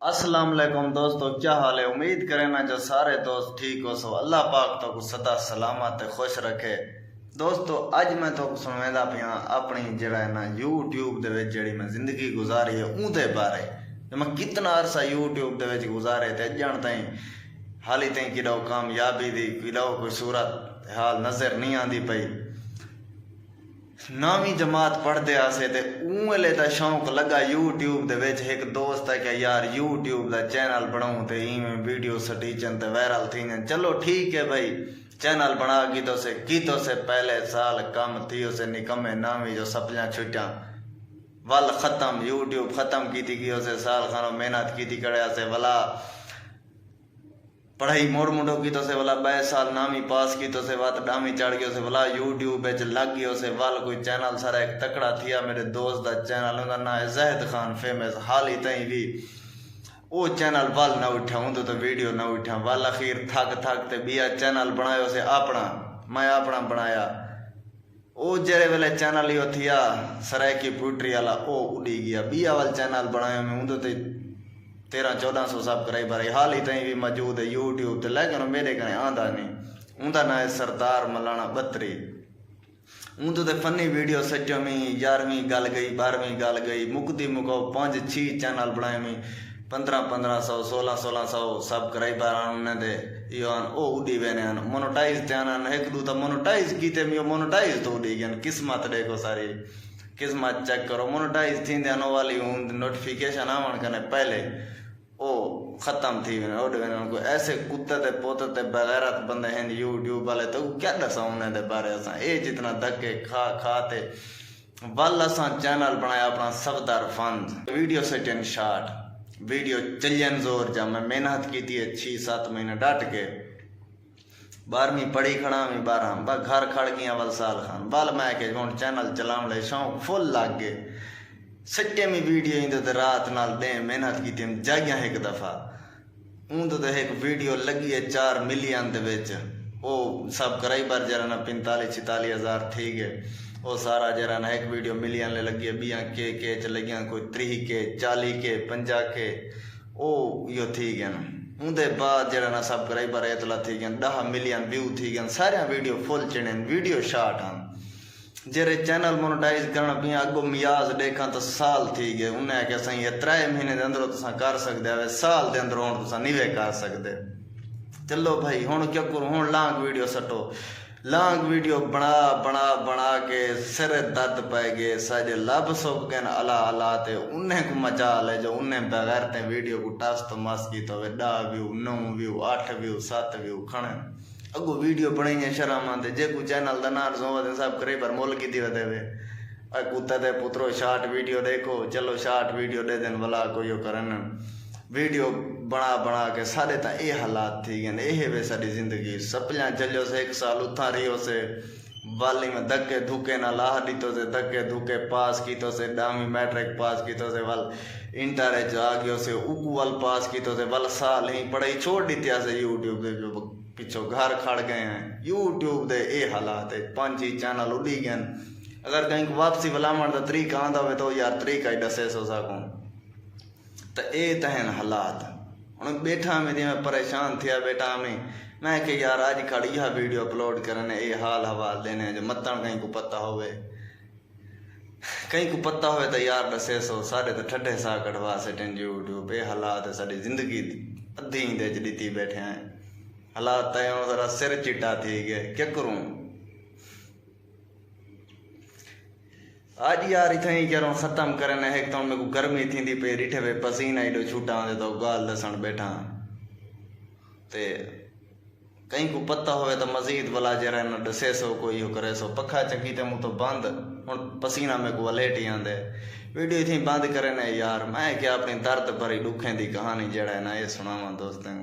अस्सलाम वालेकुम दोस्तों, क्या हाल है। उम्मीद करें ना जो सारे दोस्त ठीक हो सो अल्लाह पाक तो सदा सलामत खुश रखे। दोस्तों अज मैं तो सुनवेंदा पिया अपनी जड़ा है ना यूट्यूब दे विच जड़ी मैं जिंदगी गुजारी है उहदे बारे। मैं कितना अरसा यूट्यूब दे विच गुजारे ते अजण ताईं हाली ताईं किडो कामयाबी दी किडो कोई सूरत हाल नज़र नहीं आती पई। नवीं जमात पढ़ते आसे ते उले दा शौक लगा यूट्यूब दे विच। एक दोस्त है कि यार यूट्यूब दा चैनल बनाऊं ते इवें वीडियो सटीचन ते वायरल थी। चलो ठीक है भाई, चैनल बना की तो से पहले साल कम थी उसे निकम्मे नवीं जो सपना छुट्टियां वल खत्म यूट्यूब खत्म की उसे साल खानो मेहनत की करे से वला पढ़ाई मोड़ मुंडो की तो से वाला 22 साल नामी पास की तो से बात डामी चढ़ गयो से वाला यूट्यूब बेच लग गयो से वाल कोई चैनल सारा एक तकड़ा थिया। मेरे दोस्त दा चैनल उनका ना है ज़ाहिद खान फेमस। हाल ही ताईं भी वो चैनल वाल ना उठा हूँ तो वीडियो ना उठा वाल अखीर थक ते बिया चैनल बनायो से अपना मैं अपना बनाया। वो जेरे वेले चैनल ही थिया सराय की पुट्री वाला वो उड़ी गया। बिया वाल चैनल बनायो मैं हूँ तो 1300-1400 सब्सक्राइबर हाल ही ताईं भी मौजूद है यूट्यूब ते, लेकिन मेरे कने आंदा नहीं। उनका ना है सरदार मलाना बत्री। उन तो फनी वीडियो सचो में 11वीं गल गई 12वीं गल गई मुकदी मुको 5-6 चैनल बनाए में 1500 1600 सब्सक्राइबर उन्हें दे योन ओ उड़ी वेने मोनेटाइज त्यान एक दू तो मोनेटाइज कीते में मोनेटाइज तो उड़ी गन। किस्मत देखो सारी किस्मत चेक करो मोनेटाइज थी देनो वाली नोटिफिकेशन आवन कने पहले ओ खत्म थी उनको। ऐसे कुत्ते ते पोते ते बगैरत बंदे हैं यूट्यूब वाले तो क्या दसा उन्हें दे बारे असा ये जितना धक्के खा ते वल असा चैनल बनाया अपना सफदर फंड वीडियो सेटिंग शार्ट वीडियो चलियन जोर जा। मैं मेहनत की थी 6-7 महीने डट के 12वीं पढ़ी खड़ा में 12 घर खड़ गया वल साल खान बल मैं के हूँ चैनल चलाने ले शौक फुल लग गए। सच्चे में वीडियो इंदे ते रात नाल दे मेहनत की थी जागिया एक दफ़ा उन तो एक वीडियो लगी है 4 मिलियन दे विच। वो सब्सक्राइबर जरा ना 45-46 हज़ार थी गए। वो सारा जरा ना एक वीडियो मिलियन ले लगी है 20 के च लगिया कोई 30 के 40 के 50 के ओ यो थी गया ना। उनके बाद जरा ना सब्सक्राइबर इतला थी गया 10 मिलियन व्यू थी गया। सारे वीडियो फुल चढ़े वीडियो शार्ट हैं जेरे चैनल मोनेटाइज करना पिया अगो मियाज देखा तो साल थी गए। उन्हें आख्या सही 3 महीने के अंदर तुम कर सकते हो साल के अंदर हूँ तुम नहीं कर सकते। चलो भाई हूँ क्या करूँ हूँ लॉन्ग वीडियो सटो लॉन्ग वीडियो बना के सिर दर्द पै गए साजे लब सुक गए अला अला ते उन्हें को मचा ले जो उन्हें बगैर ते वीडियो को टस तो मस की तो 10 व्यू 9 व्यू 8 व्यू 7 व्यू खड़े अगो वीडियो बनाई शर्म आते जे को चैनल का नाम सो सब करे पर मुल की दे वे कुत्ते दे पुत्रो शार्ट वीडियो देखो। चलो शार्ट वीडियो दे दिन भला कोई करन वीडियो बना के सारे तो ये हालात थी गए। ये वे सारी जिंदगी सपना चलो से 1 साल उथा रही से वाली में धक्के धुके ना लाह दी तो से धक्के धुके पास की तो से 10वीं मैट्रिक पास की तो से वल इंटर आ गयो से उकू वल पास की तो से वल साल ही पढ़ाई छोड़ दी थी से यूट्यूब दे जो पिछो घर खड़ गए हैं यूट्यूब दे ये हालात है 5 चैनल उड़ी गए। अगर कहीं को वापसी बुलावन का तरीका आंदा हो तो यार तरीका ही दसे सो सकूँ तो ये तहन हालात हूँ बैठा में मैं परेशान थिया बेटा में मैं कि यार आज खड़ी यह वीडियो अपलोड करने ये हाल हवाल देने जो मतन कहीं को पता होवे कहीं को पता हो तो यार दसे सो सारे तो ठंडे सा कढ़वा से यूट्यूब ये हालात है सारी जिंदगी अद्धी दे दी बैठे हैं हालात तय जरा सिर चिट्टा थी गए क्या करूँ। आज यार इतना ही करूँ ख़त्म करने एक तो मेरे को गर्मी थी पे रिठे वे पसीना एडो छूटा आते तो गाल दसन बैठा ते कहीं को पता होवे तो मजीद वाला जरा न दसे सो कोई हो करे सो पखा चकी ते मुँह तो बंद हूँ पसीना मेरे को लेट ही आंदे वीडियो थी बंद करे यार। मैं क्या अपनी दर्द भरी दुखें की कहानी जड़ा है ना ये सुनावा दोस्तों।